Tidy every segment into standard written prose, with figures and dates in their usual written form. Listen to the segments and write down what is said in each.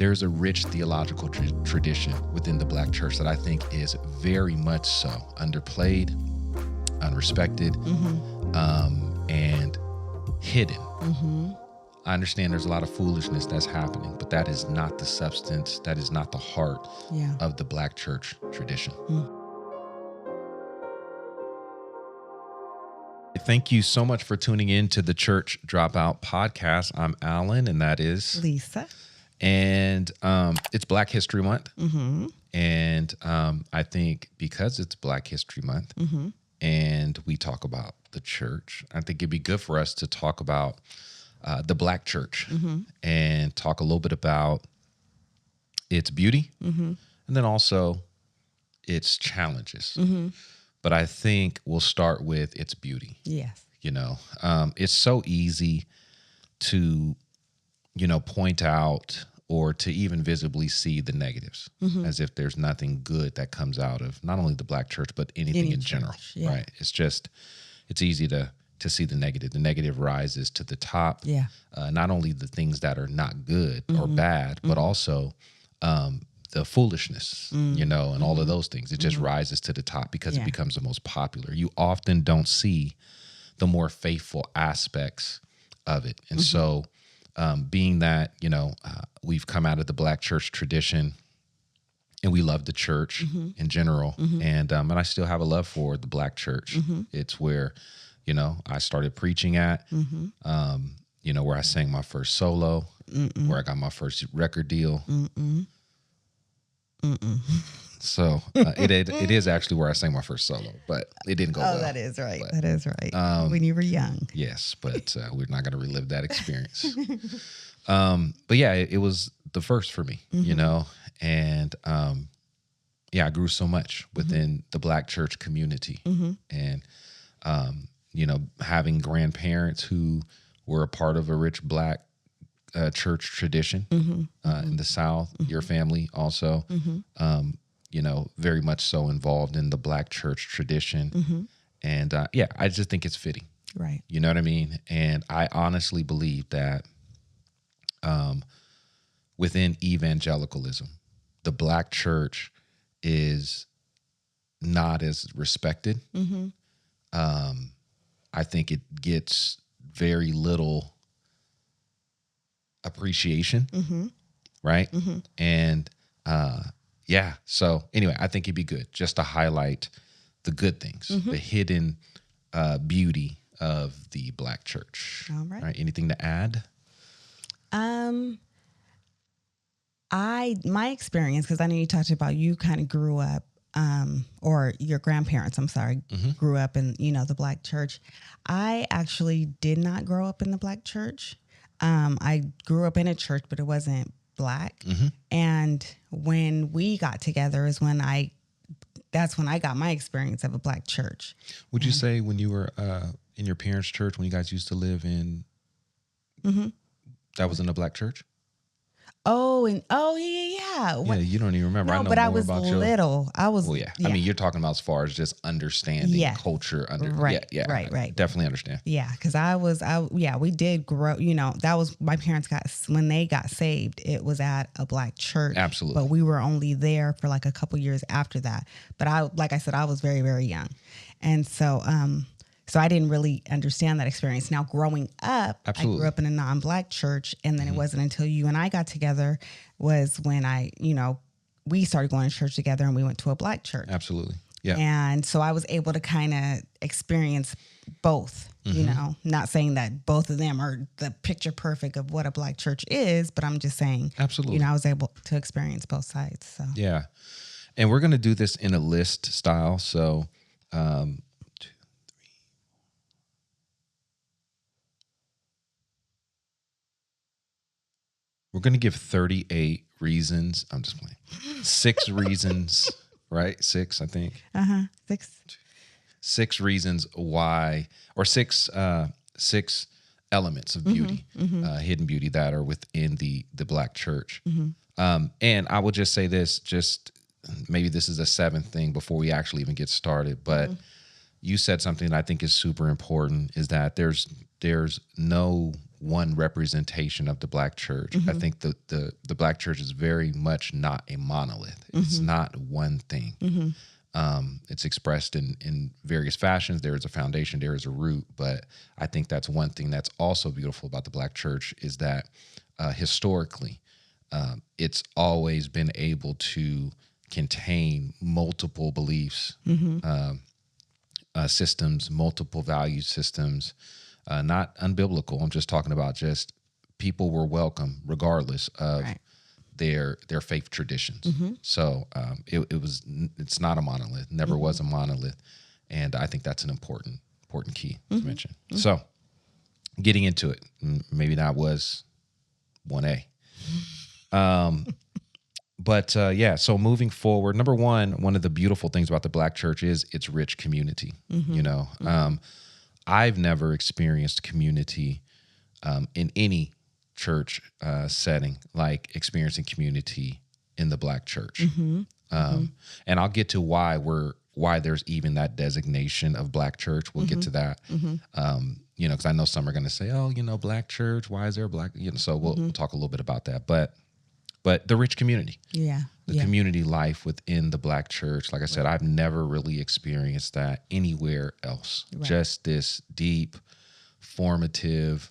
there's a rich theological tradition within the Black church that I think is very much so underplayed, unrespected, and hidden. I understand there's a lot of foolishness that's happening, but that is not the substance, that is not the heart of the Black church tradition. Thank you so much for tuning in to the Church Dropout podcast. I'm Alan, and that is Lisa. And it's Black History Month. And I think because it's Black History Month and we talk about the church, I think it'd be good for us to talk about the Black church and talk a little bit about its beauty and then also its challenges. But I think we'll start with its beauty. Yes. You know, it's so easy to, point out or to even visibly see the negatives as if there's nothing good that comes out of not only the Black church, but anything in general, right? It's easy to see the negative. The negative rises to the top. Yeah. Not only the things that are not good or bad, but also the foolishness, and all of those things. It just rises to the top because it becomes the most popular. You often don't see the more faithful aspects of it. And so being that, we've come out of the Black church tradition and we love the church in general. And I still have a love for the Black church. It's where, I started preaching at, where I sang my first solo, where I got my first record deal. So it is actually where I sang my first solo, but it didn't go well. That is right. That is right. When you were young. Yes, but we're not going to relive that experience. But yeah, it was the first for me, and I grew so much within the Black church community, and having grandparents who were a part of a rich Black church tradition in the South. Your family also, very much so involved in the Black church tradition. And I just think it's fitting. Right. You know what I mean? And I honestly believe that within evangelicalism, the Black church is not as respected. I think it gets very little appreciation, right? And so anyway, I think it'd be good just to highlight the good things, the hidden beauty of the Black church. All right. Anything to add? My experience, because I know you talked about you kind of grew up, or your grandparents, grew up in, the Black church. I actually did not grow up in the Black church. I grew up in a church, but it wasn't Black. And when we got together that's when I got my experience of a Black church. Would you say when you were in your parents' church, when you guys used to live in, that was in a Black church? Yeah. Yeah, you don't even remember. No, I know but more I was about little. I was. Well, yeah. I mean, you're talking about as far as just understanding culture. Right. I definitely understand. Yeah, because we did grow. That was my parents when they got saved. It was at a Black church. Absolutely. But we were only there for like a couple years after that. But like I said, I was very, very young, and so I didn't really understand that experience. Now, growing up, Absolutely. I grew up in a non-Black church, and then it wasn't until you and I got together was when we started going to church together, and we went to a Black church. Absolutely. Yeah. And so I was able to kind of experience both, not saying that both of them are the picture perfect of what a Black church is, but I'm just saying, Absolutely. I was able to experience both sides. So yeah. And we're going to do this in a list style. So, we're going to give 38 reasons. I'm just playing. 6 reasons, right? 6, I think. 6. 6 reasons why, or 6 elements of beauty, hidden beauty that are within the Black church. And I will just say this, maybe this is a 7th thing before we actually even get started, but you said something that I think is super important, is that there's no one representation of the Black church. I think the Black church is very much not a monolith. It's not one thing. It's expressed in various fashions. There is a foundation, there is a root, but I think that's one thing that's also beautiful about the Black church is that historically, it's always been able to contain multiple beliefs, systems, multiple value systems, not unbiblical. I'm just talking about just people were welcome regardless of their faith traditions. So it's not a monolith, never was a monolith. And I think that's an important key to mention. So getting into it, maybe that was 1A. But so moving forward, number one of the beautiful things about the Black church is its rich community. You know, I've never experienced community in any church setting like experiencing community in the Black church. And I'll get to why there's even that designation of Black church. We'll get to that. You know, because I know some are going to say, oh, you know, Black church, why is there a Black, you know, so we'll talk a little bit about that. But the rich community, the community life within the Black church, like I said, I've never really experienced that anywhere else. Just this deep, formative,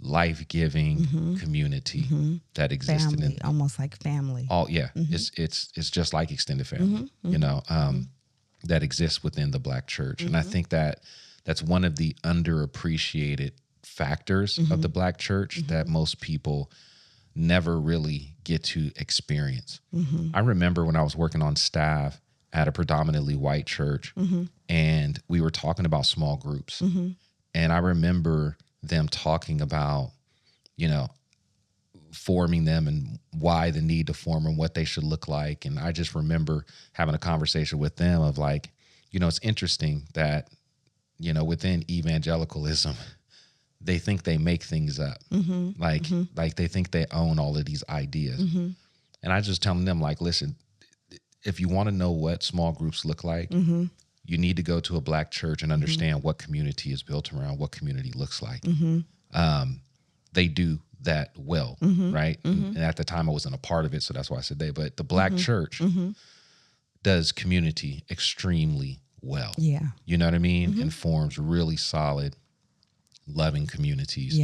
life-giving community that existed family, almost like family. It's just like extended family, you know, that exists within the Black church, and I think that that's one of the underappreciated factors of the Black church that most people never really get to experience. I remember when I was working on staff at a predominantly white church, and we were talking about small groups. And I remember them talking about, you know, forming them and why the need to form them, what they should look like. And I just remember having a conversation with them of like, you know, it's interesting that, you know, within evangelicalism, they think they make things up. Like they think they own all of these ideas. And I just telling them like, listen, if you want to know what small groups look like, you need to go to a Black church and understand what community is built around, what community looks like. They do that well, right? And at the time I wasn't a part of it, so that's why I said they, but the Black church does community extremely well. You know what I mean? And forms really solid, loving communities.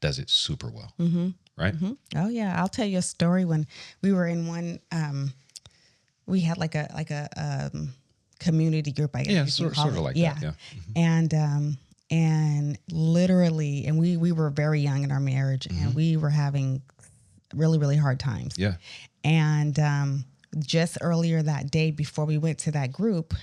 Does it super well. Right? Oh yeah. I'll tell you a story. When we were in one, we had like a community group, I guess. Yeah, sort of like that. Yeah. And literally, and we were very young in our marriage, and we were having really, really hard times. And just earlier that day before we went to that group,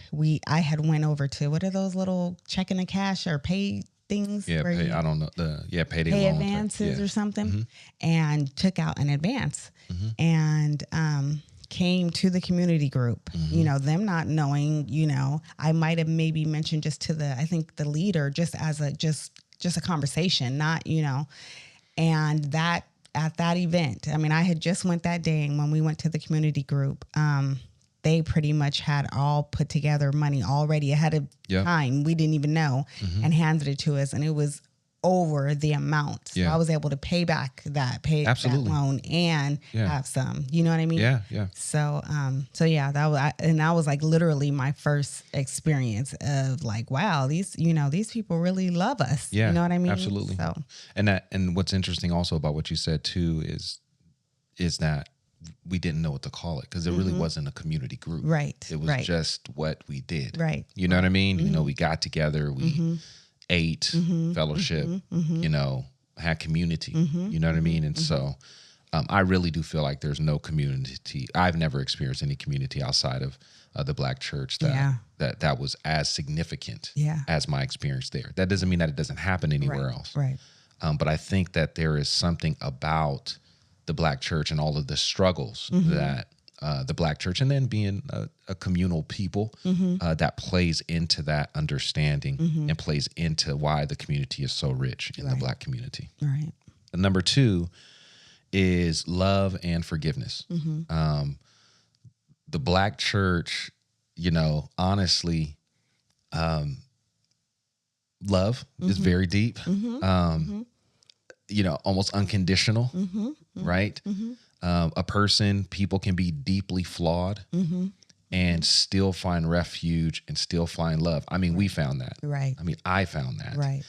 I had went over to, what are those little checking the cash or pay things? I don't know. Pay advances or something, and took out an advance, and came to the community group, you know, them not knowing, you know, I might have maybe mentioned just to I think the leader, just as just a conversation, not, you know, and that at that event, I mean, I had just went that day, and when we went to the community group, they pretty much had all put together money already ahead of time. We didn't even know, and handed it to us, and it was over the amount. So I was able to pay back that loan and have some, you know what I mean? So, that was like literally my first experience of like, wow, these people really love us. You know what I mean? Absolutely. So, and what's interesting also about what you said too is that we didn't know what to call it, because it really wasn't a community group. It was just what we did. You know what I mean? You know, we got together, we ate, fellowship, you know, had community, you know what I mean? And so I really do feel like there's no community. I've never experienced any community outside of the Black church that was as significant as my experience there. That doesn't mean that it doesn't happen anywhere else. But I think that there is something about the Black church and all of the struggles that the Black church, and then being a communal people, that plays into that understanding and plays into why the community is so rich in the Black community. And number 2 is love and forgiveness. The Black church, you know, honestly, love is very deep. almost unconditional, right? A person, people can be deeply flawed and still find refuge and still find love. I mean, we found that. Right. I mean, I found that. Right.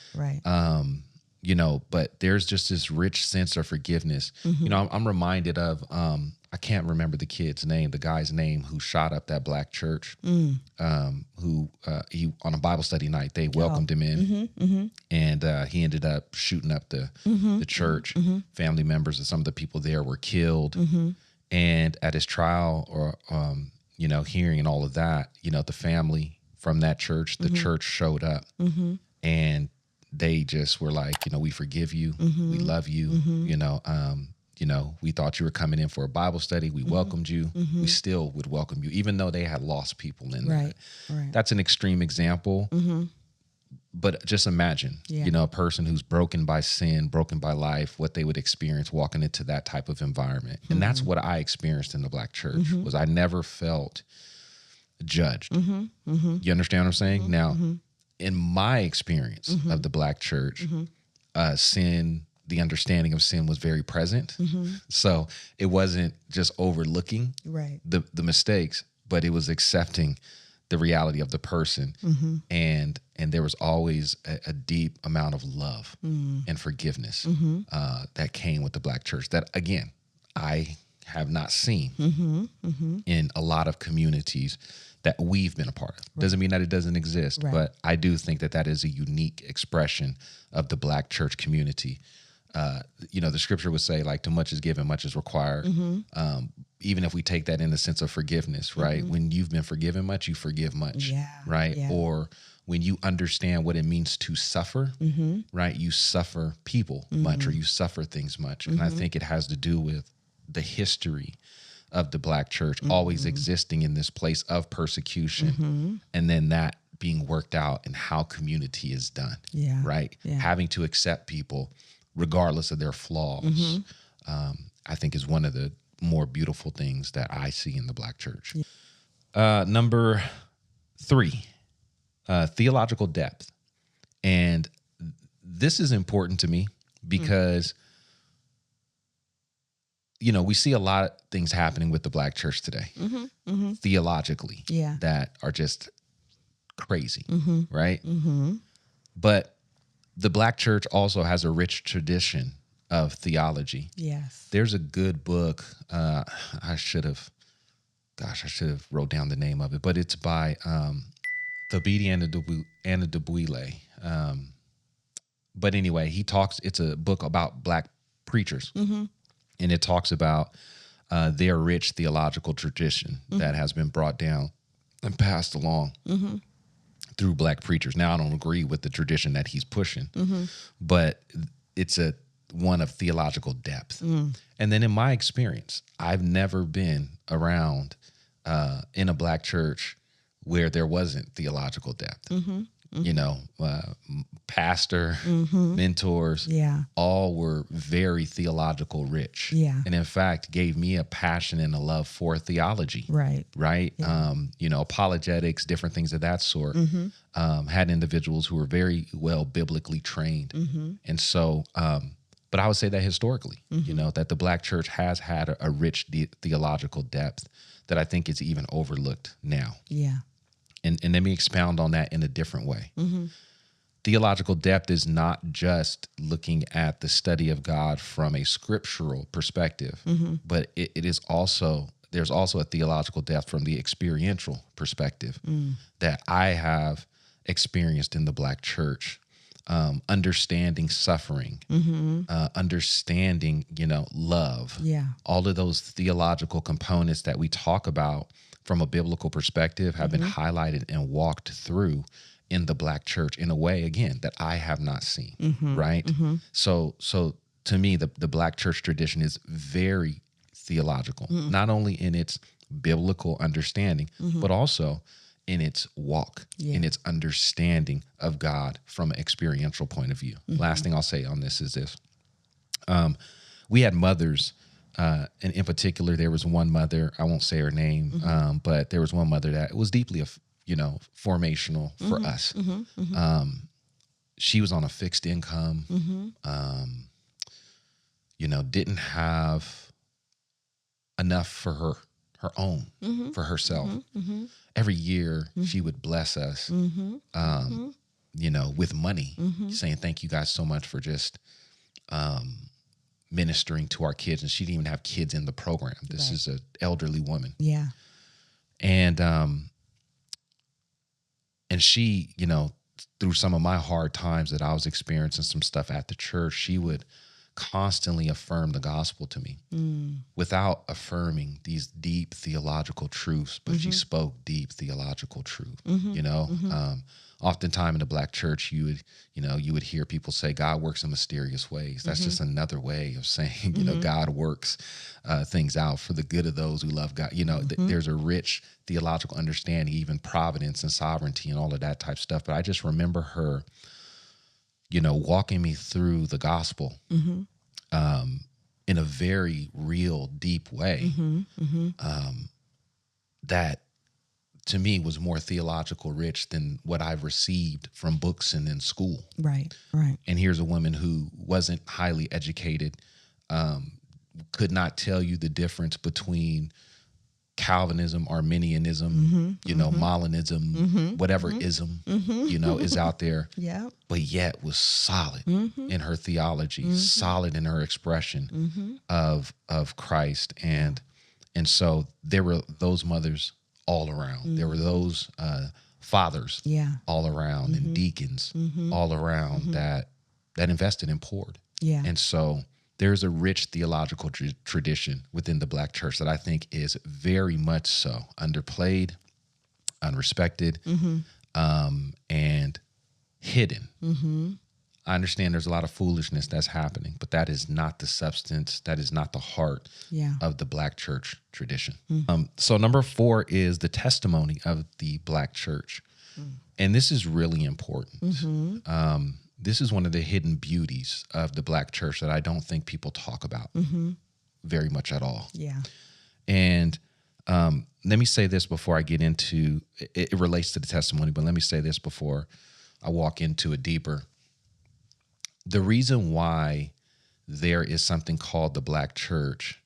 But there's just this rich sense of forgiveness. I'm reminded of, I can't remember the guy's name who shot up that black church, he on a Bible study night, they welcomed him in, and he ended up shooting up the church. Family members of some of the people there were killed. And at his trial or, hearing and all of that, the family from that church, the church showed up and they just were like, we forgive you. We love you. We thought you were coming in for a Bible study. We welcomed you. We still would welcome you, even though they had lost people in that. Right. That's an extreme example. But just imagine, a person who's broken by sin, broken by life, what they would experience walking into that type of environment. And that's what I experienced in the black church, was I never felt judged. You understand what I'm saying? Now, in my experience of the black church, sin, the understanding of sin was very present. So it wasn't just overlooking the mistakes, but it was accepting the reality of the person. And there was always a deep amount of love and forgiveness that came with the black church that, again, I have not seen in a lot of communities that we've been a part of. Doesn't mean that it doesn't exist, but I do think that is a unique expression of the black church community. The scripture would say, like, too much is given, much is required. Even if we take that in the sense of forgiveness, right? When you've been forgiven much, you forgive much, right? Yeah. Or when you understand what it means to suffer, right? You suffer people much, or you suffer things much. And I think it has to do with the history of the black church always existing in this place of persecution, and then that being worked out in how community is done, right? Having to accept people regardless of their flaws, I think is one of the more beautiful things that I see in the black church. Number 3, theological depth. And this is important to me because, we see a lot of things happening with the black church today, theologically, that are just crazy, right? But the black church also has a rich tradition of theology. Yes. There's a good book. I should have wrote down the name of it, but it's by Thabiti Anadabwile. But anyway, it's a book about black preachers, and it talks about their rich theological tradition that has been brought down and passed along through black preachers. Now, I don't agree with the tradition that he's pushing, but it's one of theological depth. And then in my experience, I've never been around in a black church where there wasn't theological depth. Pastor, mentors, all were very theological rich. And in fact, gave me a passion and a love for theology. Right. Apologetics, different things of that sort. Had individuals who were very well biblically trained. And so, but I would say that historically, that the black church has had a rich theological depth that I think is even overlooked now. And let me expound on that in a different way. Theological depth is not just looking at the study of God from a scriptural perspective, but there's also a theological depth from the experiential perspective that I have experienced in the black church. Understanding suffering, understanding, love, all of those theological components that we talk about from a biblical perspective have been highlighted and walked through in the black church in a way, again, that I have not seen, right? So to me, the black church tradition is very theological, not only in its biblical understanding, but also in its walk, in its understanding of God from an experiential point of view. Last thing I'll say on this is this. We had mothers, and in particular, there was one mother, I won't say her name, but there was one mother that was deeply, formational for us. She was on a fixed income. didn't have enough for her own, for herself. Every year she would bless us, with money, saying, thank you guys so much for just ministering to our kids. And she didn't even have kids in the program. This is an elderly woman. Yeah. And she, through some of my hard times that I was experiencing some stuff at the church, she would constantly affirm the gospel to me without affirming these deep theological truths, but she spoke deep theological truth, oftentimes in the Black church, you would hear people say God works in mysterious ways. That's just another way of saying, God works things out for the good of those who love God. There's a rich theological understanding, even providence and sovereignty and all of that type stuff. But I just remember her, walking me through the gospel in a very real, deep way that to me was more theological rich than what I've received from books and in school. Right. And here's a woman who wasn't highly educated, could not tell you the difference between Calvinism, Arminianism, Molinism, whatever ism, is out there. Yeah. But yet was solid in her theology, solid in her expression of Christ. And so there were those mothers all around. There were those fathers all around and deacons all around that invested and poured. Yeah. And so there's a rich theological tradition within the Black church that I think is very much so underplayed, unrespected, and hidden. I understand there's a lot of foolishness that's happening, but that is not the substance, that is not the heart of the Black church tradition. So number 4 is the testimony of the Black church. And this is really important. This is one of the hidden beauties of the Black church that I don't think people talk about very much at all. Yeah. And let me say this before I get into, it relates to the testimony, but let me say this before I walk into it deeper. The reason why there is something called the Black church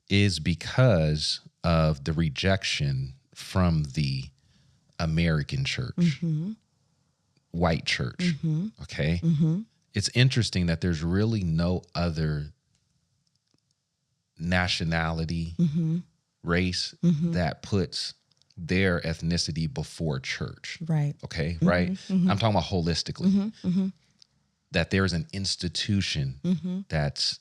is because of the rejection from the American church, white church. Okay. It's interesting that there's really no other nationality, race that puts their ethnicity before church. Right. Okay. Right. I'm talking about holistically, that there is an institution that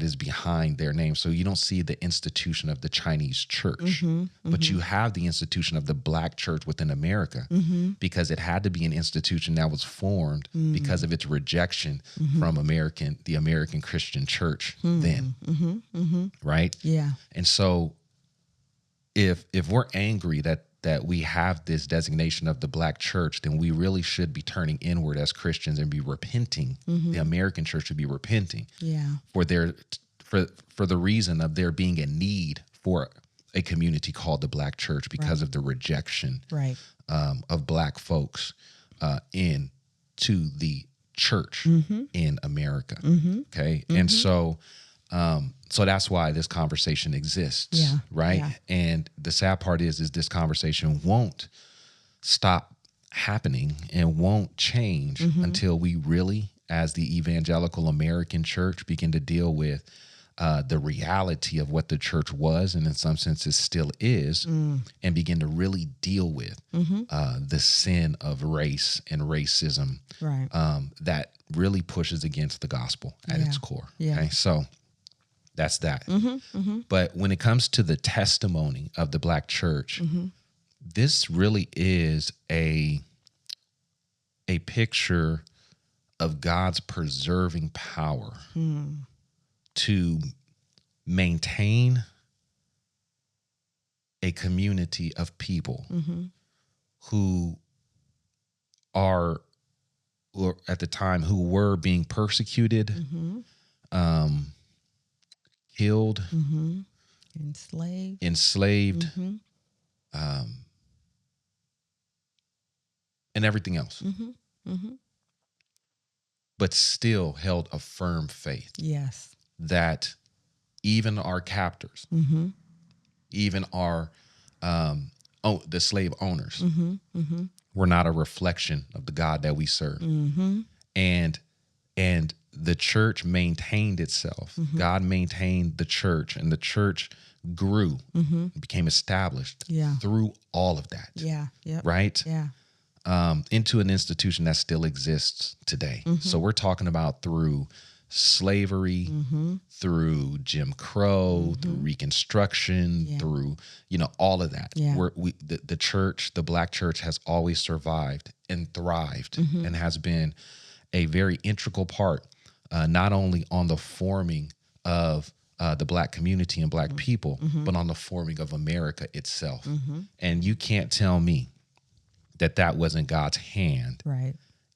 is behind their name. So you don't see the institution of the Chinese church, but you have the institution of the Black church within America because it had to be an institution that was formed because of its rejection from the American Christian church then, right? Yeah. And so if we're angry that we have this designation of the Black church, then we really should be turning inward as Christians and be repenting. The American church should be repenting for the reason of there being a need for a community called the Black church because of the rejection of Black folks into the church in America. Okay. And so that's why this conversation exists, right? Yeah. And the sad part is this conversation won't stop happening and won't change until we really, as the evangelical American church, begin to deal with the reality of what the church was, and in some senses still is, and begin to really deal with the sin of race and racism that really pushes against the gospel at its core. Okay, so that's that. But when it comes to the testimony of the Black church, this really is a picture of God's preserving power to maintain a community of people who are, or at the time, who were being persecuted, killed, enslaved, and everything else, but still held a firm faith. Yes. that even our captors, even our the slave owners, were not a reflection of the God that we serve. And the church maintained itself. God maintained the church, and the church grew, became established through all of that. Right? Into an institution that still exists today. So we're talking about through slavery, through Jim Crow, through Reconstruction, through, all of that. The church, the Black church, has always survived and thrived, and has been a very integral part, not only on the forming of the Black community and Black people, but on the forming of America itself. And you can't tell me that wasn't God's hand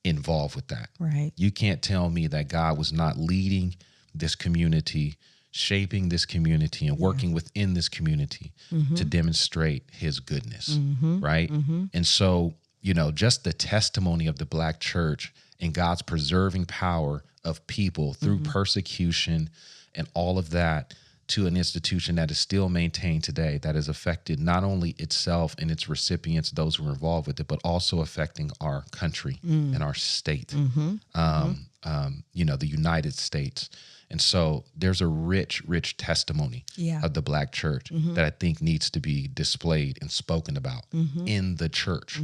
involved with that. You can't tell me that God was not leading this community, shaping this community, and working within this community to demonstrate his goodness, right? And so, just the testimony of the Black church and God's preserving power of people through persecution and all of that, to an institution that is still maintained today, that has affected not only itself and its recipients, those who are involved with it, but also affecting our country and our state, the United States. And so there's a rich testimony of the Black church that I think needs to be displayed and spoken about in the church.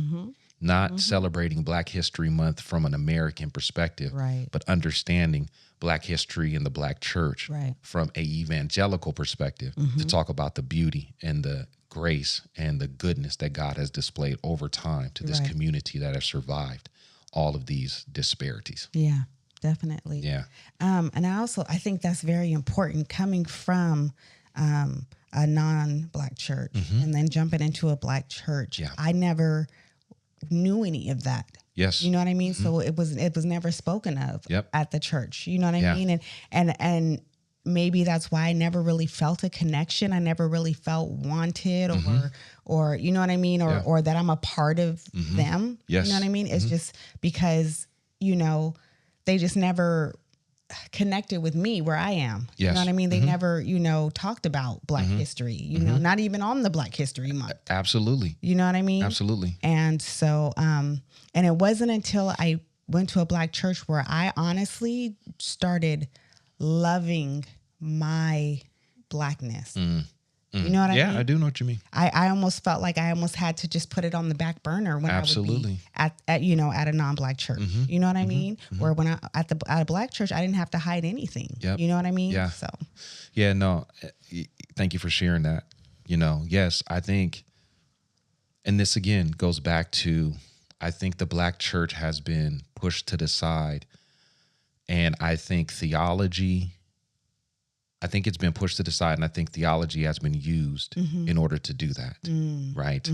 Not celebrating Black History Month from an American perspective, but understanding Black history and the Black church from a evangelical perspective, to talk about the beauty and the grace and the goodness that God has displayed over time to this community that has survived all of these disparities. Yeah, definitely. Yeah. And I think that's very important, coming from a non-Black church and then jumping into a Black church. Yeah. I never knew any of that. Yes. You know what I mean? So it was never spoken of at the church. You know what I mean? And maybe that's why I never really felt a connection. I never really felt wanted or you know what I mean? Or that I'm a part of them. Yes. You know what I mean? It's just because, they just never connected with me where I am. Yes. You know what I mean? They never, talked about Black history, not even on the Black History Month. Absolutely. You know what I mean? Absolutely. And so, and it wasn't until I went to a Black church where I honestly started loving my Blackness. You know what I mean? Yeah, I do know what you mean. I almost felt like I almost had to just put it on the back burner when I would be at a non-Black church. You know what I mean? Where when I at a Black church, I didn't have to hide anything. You know what I mean? Yeah. So. Yeah. No. Thank you for sharing that. Yes, I think, and this again goes back to, I think the Black church has been pushed to the side, and I think it's been pushed to the side, and I think theology has been used in order to do that, right?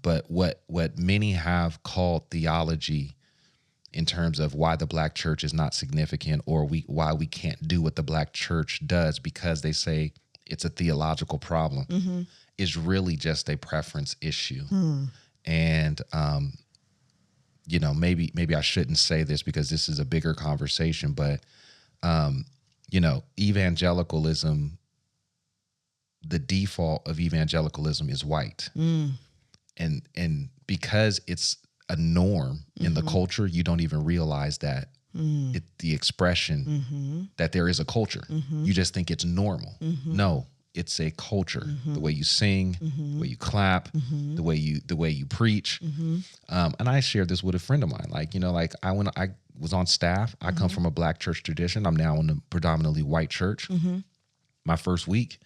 But what many have called theology, in terms of why the Black church is not significant, or why we can't do what the Black church does because they say it's a theological problem, is really just a preference issue. And maybe I shouldn't say this because this is a bigger conversation, but evangelicalism, the default of evangelicalism is white. And because it's a norm in the culture, you don't even realize that the expression that there is a culture. You just think it's normal. No, it's a culture. The way you sing, the way you clap, the way you preach. And I shared this with a friend of mine. When I was on staff, I come from a Black church tradition. I'm now in a predominantly white church. My first week,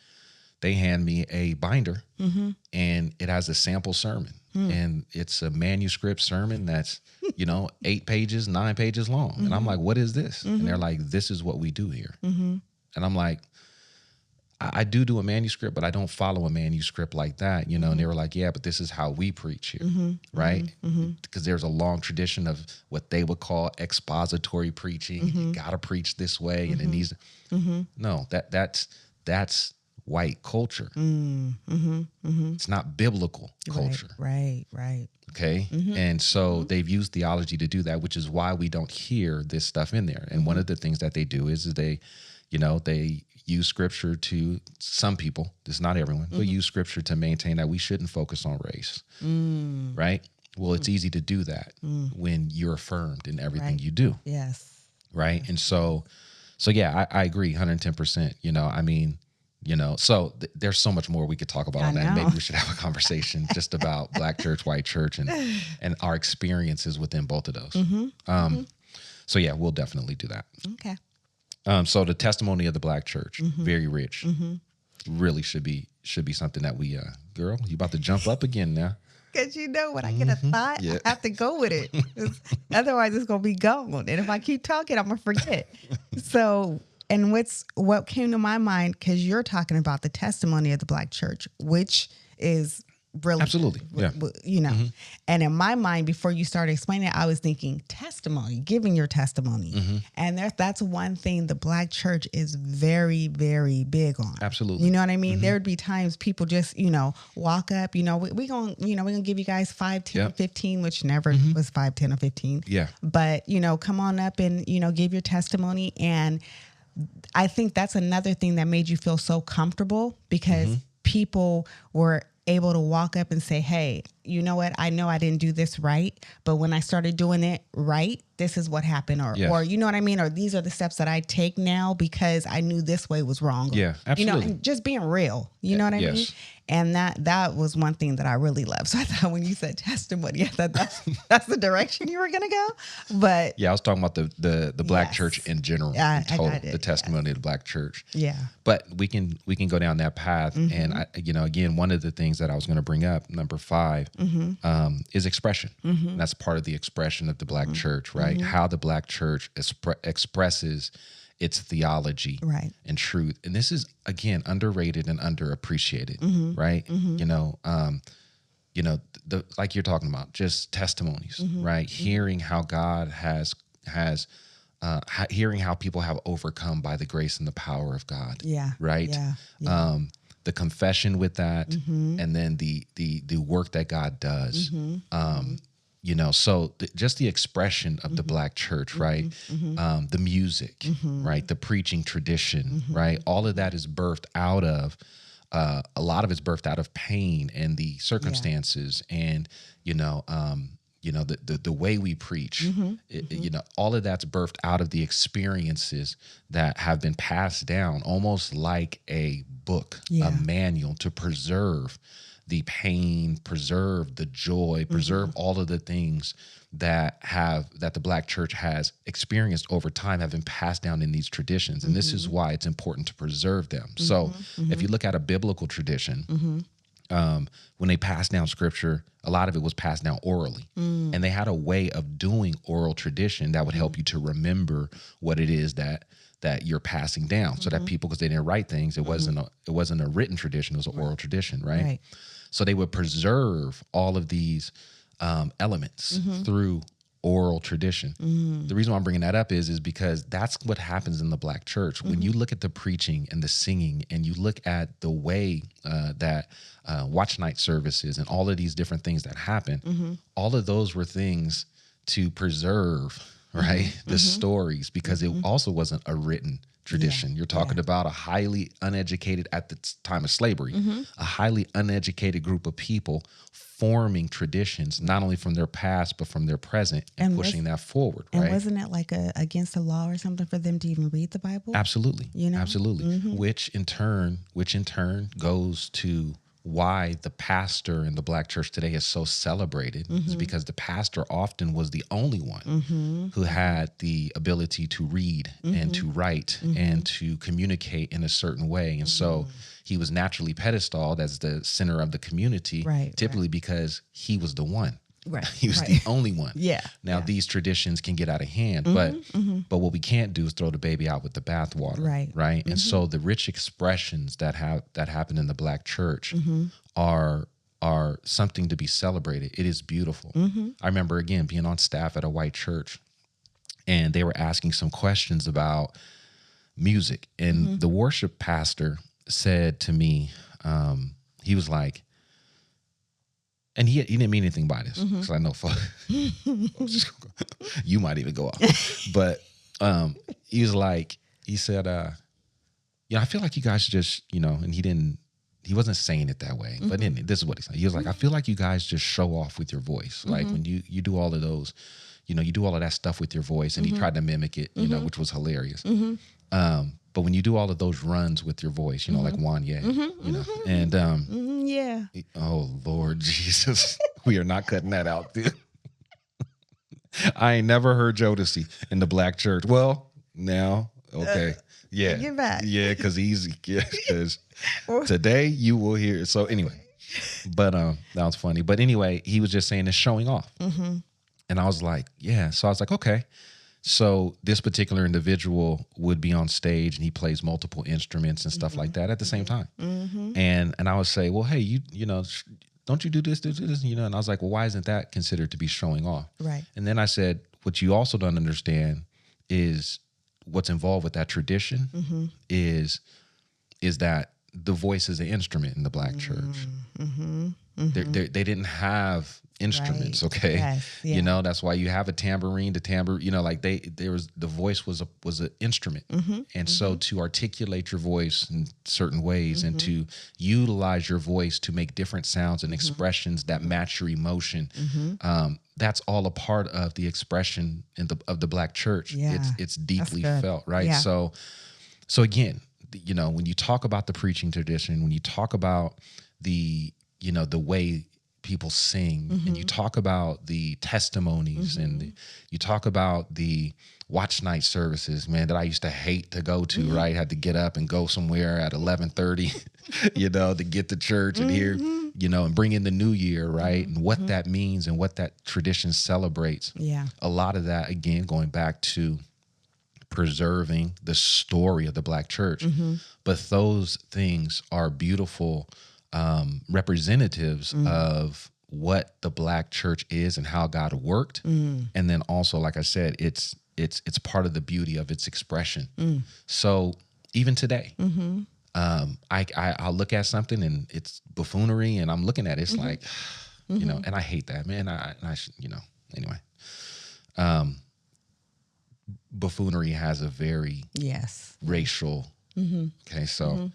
they hand me a binder, and it has a sample sermon. And it's a manuscript sermon that's, 8 pages, 9 pages long. And I'm like, what is this? And they're like, this is what we do here. And I'm like, I do a manuscript, but I don't follow a manuscript like that, And they were like, yeah, but this is how we preach here, right? Because there's a long tradition of what they would call expository preaching. You got to preach this way, and it needs. No, that's white culture. It's not biblical culture. Right. Okay. And so they've used theology to do that, which is why we don't hear this stuff in there. And one of the things that they do is they, they use scripture to, some people, it's not everyone, but use scripture to maintain that we shouldn't focus on race, right? Well, it's easy to do that when you're affirmed in everything you do. Yes. Right. And so yeah, I agree 110%, so there's so much more we could talk about on that. Maybe we should have a conversation just about Black church, white church, and our experiences within both of those. So yeah, we'll definitely do that. Okay. So the testimony of the Black church, very rich, really should be something that we, girl, you about to jump up again now. Because when I get a thought, I have to go with it. Otherwise, it's going to be gone. And if I keep talking, I'm going to forget. So, and what came to my mind, because you're talking about the testimony of the Black church, which is really, absolutely, yeah. And in my mind, before you started explaining it, I was thinking testimony, giving your testimony. And that's one thing the Black church is very, very big on. Absolutely. You know what I mean? There would be times people just, walk up, we're going to give you guys 5, 10, 15, which never was 5, 10, or 15. Yeah. But, come on up and, give your testimony. And I think that's another thing that made you feel so comfortable, because people were able to walk up and say, hey, you know what? I know I didn't do this right, but when I started doing it right, this is what happened. Or you know what I mean? Or these are the steps that I take now because I knew this way was wrong. Yeah, absolutely. And just being real, you know what I mean? And that was one thing that I really loved. So I thought when you said testimony, I thought that's the direction you were going to go. But yeah, I was talking about the Black church in general, in total, the testimony of the Black church. Yeah. But we can go down that path. And again, one of the things that I was going to bring up, number 5, is expression. And that's part of the expression of the Black church, right? How the Black church expresses its theology and truth. And this is, again, underrated and underappreciated, right? Like you're talking about, just testimonies, right? Hearing how God has hearing how people have overcome by the grace and the power of God. Yeah. Right. Yeah. The confession with that, and then the work that God does. So just the expression of the Black church, right? The music, right? The preaching tradition, right? All of that is birthed out of, a lot of it's birthed out of pain and the circumstances, and, the way we preach, all of that's birthed out of the experiences that have been passed down, almost like a book, a manual to preserve the pain, preserve the joy, preserve all of the things that the Black church has experienced over time, have been passed down in these traditions. And this is why it's important to preserve them. So if you look at a biblical tradition, when they passed down scripture, a lot of it was passed down orally. And they had a way of doing oral tradition that would help you to remember what it is that you're passing down, so that people, because they didn't write things, it wasn't a written tradition, it was an oral tradition, right? So they would preserve all of these elements through oral tradition. The reason why I'm bringing that up is because that's what happens in the Black church. When you look at the preaching and the singing, and you look at the way that watch night services and all of these different things that happen, all of those were things to preserve, right? The stories, because it also wasn't a written tradition. You're talking about a highly uneducated, at the time of slavery, a highly uneducated group of people forming traditions, not only from their past, but from their present, and pushing that forward. And wasn't it like against the law or something for them to even read the Bible? Absolutely. Absolutely. Which in turn goes to why the pastor in the Black church today is so celebrated, is because the pastor often was the only one who had the ability to read and to write and to communicate in a certain way. And so he was naturally pedestaled as the center of the community, typically because he was the one. Right. He was the only one. Now these traditions can get out of hand, but what we can't do is throw the baby out with the bathwater. Right. And so the rich expressions that happen in the Black church are something to be celebrated. It is beautiful. I remember, again, being on staff at a white church, and they were asking some questions about music, and the worship pastor said to me, he was like, and he didn't mean anything by this, because I know you might even go off. But he said, I feel like you guys just, and he wasn't saying it that way, but this is what he said. He was like, I feel like you guys just show off with your voice. Like when you do all of those, you do all of that stuff with your voice, and he tried to mimic it, which was hilarious. But when you do all of those runs with your voice, like Wanye, and yeah. Oh Lord Jesus, we are not cutting that out, dude. I ain't never heard Jodeci in the black church. Well, now, okay. Yeah. Get back. Yeah, because today you will hear. So anyway, but that was funny. But anyway, he was just saying it's showing off. And I was like, yeah. So I was like, okay. So this particular individual would be on stage and he plays multiple instruments and stuff like that at the same time. And I would say, well, hey, you know, don't you do this, and I was like, well, why isn't that considered to be showing off? Right. And then I said, what you also don't understand is what's involved with that tradition is that the voice is an instrument in the black church. They didn't have instruments, right. Okay. Yes. Yeah. That's why you have a tambourine. The tambourine, like the voice was an instrument, and so to articulate your voice in certain ways and to utilize your voice to make different sounds and expressions that match your emotion, that's all a part of the expression of the black church. Yeah. It's deeply felt, right? Yeah. So again, when you talk about the preaching tradition, when you talk about the way people sing, and you talk about the testimonies, and you talk about the watch night services, man, that I used to hate to go to, right? Had to get up and go somewhere at 11:30, to get to church and hear, and bring in the new year, right? And what that means and what that tradition celebrates. Yeah. A lot of that, again, going back to preserving the story of the black church. But those things are beautiful representatives of what the black church is and how God worked. And then also, like I said, it's part of the beauty of its expression. So even today, I'll look at something and it's buffoonery and I'm looking at it, it's like, and I hate that, man. Anyway. Buffoonery has a very racial, okay, so,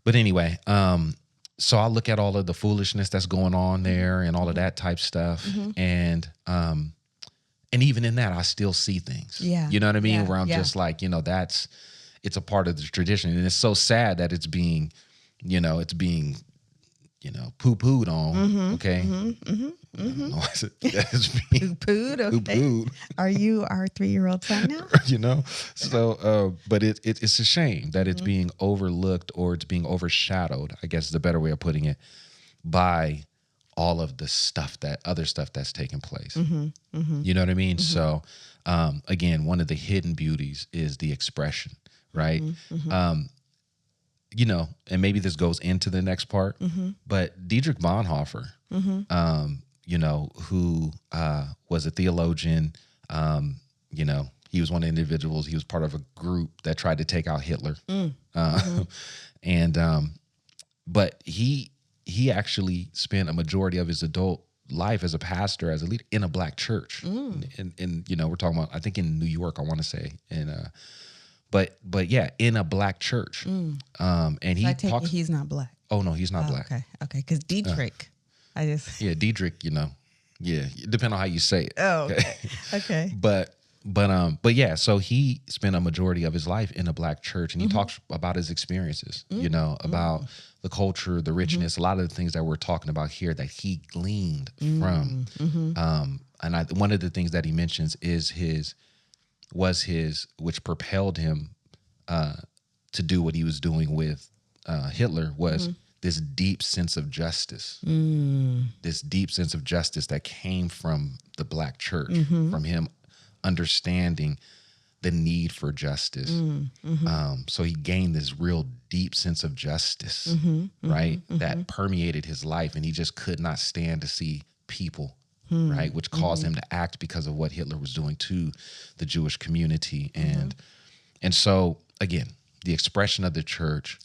but anyway, so I look at all of the foolishness that's going on there and all of that type stuff. And even in that, I still see things, you know what I mean? Where I'm just like, it's a part of the tradition. And it's so sad that it's being poo-pooed on, okay? It's being poo-pooed, okay. Poo-pooed. Are you our 3-year-old son now? So, but it's a shame that it's being overlooked or it's being overshadowed, I guess is a better way of putting it, by all of the other stuff that's taking place. You know what I mean? So, again, one of the hidden beauties is the expression, right? And maybe this goes into the next part, but Dietrich Bonhoeffer, who was a theologian, he was one of the individuals, he was part of a group that tried to take out Hitler. But he actually spent a majority of his adult life as a pastor, as a leader in a black church. And we're talking about, I think in New York, I want to say, and But yeah, in a black church. And he talks. He's not black. Oh no, he's not black. Okay. Because Dietrich, Dietrich. Depending on how you say it. Oh, okay. But yeah, so he spent a majority of his life in a black church, and he talks about his experiences. About the culture, the richness, a lot of the things that we're talking about here that he gleaned from. And one of the things that he mentions is which propelled him to do what he was doing with Hitler was this deep sense of justice. This deep sense of justice that came from the black church, from him understanding the need for justice. So he gained this real deep sense of justice, right? That permeated his life, and he just could not stand to see people, right? Which caused him to act because of what Hitler was doing to the Jewish community. And so, again, the expression of the church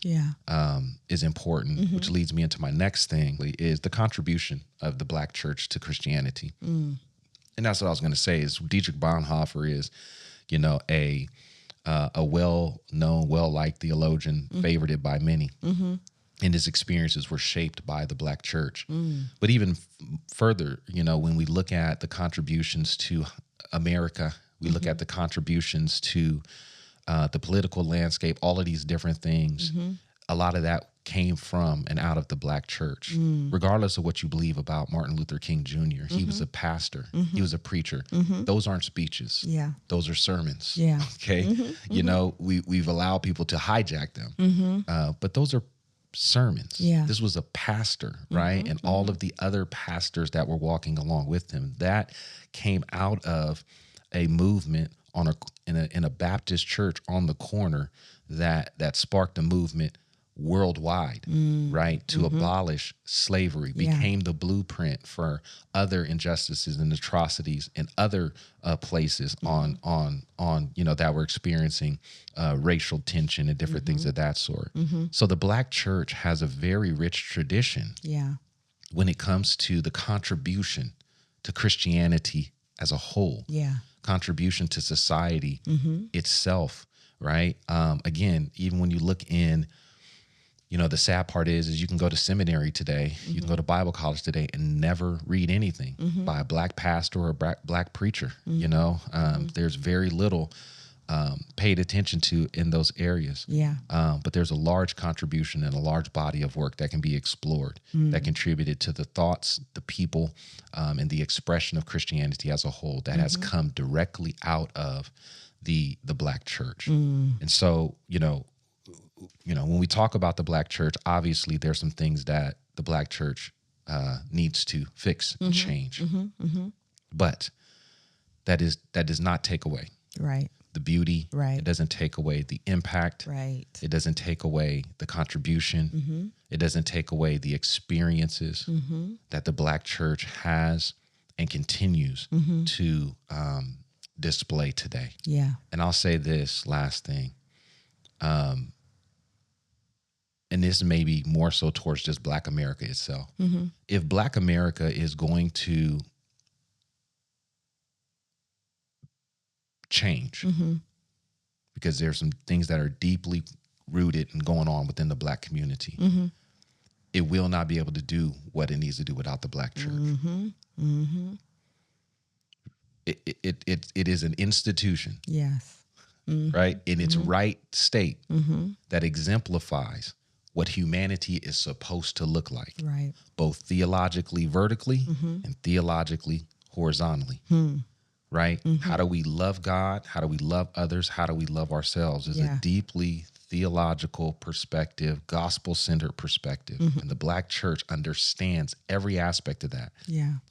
is important, which leads me into my next thing, is the contribution of the black church to Christianity. And that's what I was going to say, is Dietrich Bonhoeffer is, a well-known, well-liked theologian, favorited by many. And his experiences were shaped by the Black church. But even further, when we look at the contributions to America, we look at the contributions to the political landscape, all of these different things, a lot of that came from and out of the Black church. Regardless of what you believe about Martin Luther King Jr., he was a pastor. He was a preacher. Those aren't speeches. Yeah. Those are sermons. Yeah. Okay. We've allowed people to hijack them. But those are sermons. Yeah. This was a pastor, right? And all of the other pastors that were walking along with him, that came out of a movement in a Baptist church on the corner that sparked a movement worldwide, right? To abolish slavery, became the blueprint for other injustices and atrocities in other places on that were experiencing racial tension and different things of that sort. So the Black church has a very rich tradition when it comes to the contribution to Christianity as a whole, contribution to society itself, right? Again, even when you look in, the sad part is you can go to seminary today, you can go to Bible college today and never read anything by a Black pastor or a Black preacher. There's very little paid attention to in those areas. But there's a large contribution and a large body of work that can be explored that contributed to the thoughts, the people, and the expression of Christianity as a whole that has come directly out of the Black church. And so, when we talk about the Black church, obviously there's some things that the Black church needs to fix and change. But that does not take away the beauty. It doesn't take away the impact. It doesn't take away the contribution. It doesn't take away the experiences that the Black church has and continues to display today. And I'll say this last thing. And this may be more so towards just Black America itself. If Black America is going to change, because there's some things that are deeply rooted and going on within the Black community, it will not be able to do what it needs to do without the Black church. It is an institution, right, in its right state that exemplifies what humanity is supposed to look like, both theologically vertically and theologically horizontally, right? How do we love God? How do we love others? How do we love ourselves? Is a deeply theological perspective, gospel-centered perspective. And the Black church understands every aspect of that,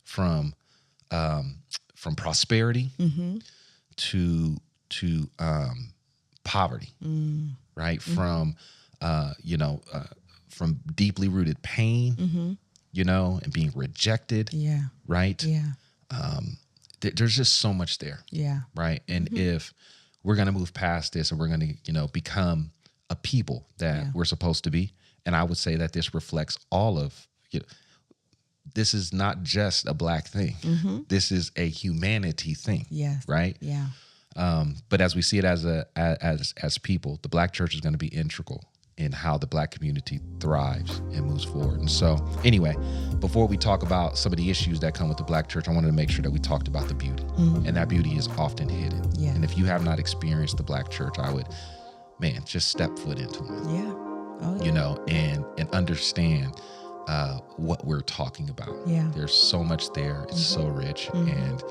from prosperity to poverty, right? From deeply rooted pain, and being rejected, right? There's just so much there, right? And if we're going to move past this and we're going to, become a people that we're supposed to be, and I would say that this reflects all of, this is not just a Black thing. This is a humanity thing, right? But as we see it as people, the Black church is going to be integral in how the Black community thrives and moves forward. And so anyway, before we talk about some of the issues that come with the Black church, I wanted to make sure that we talked about the beauty. And that beauty is often hidden. And if you have not experienced the Black church, I would, just step foot into it. And understand what we're talking about. There's so much there. It's so rich. And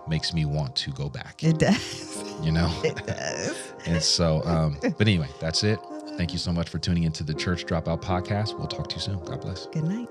makes me want to go back. It does. It does. And so, but anyway, that's it. Thank you so much for tuning into the Church Dropout podcast. We'll talk to you soon. God bless. Good night.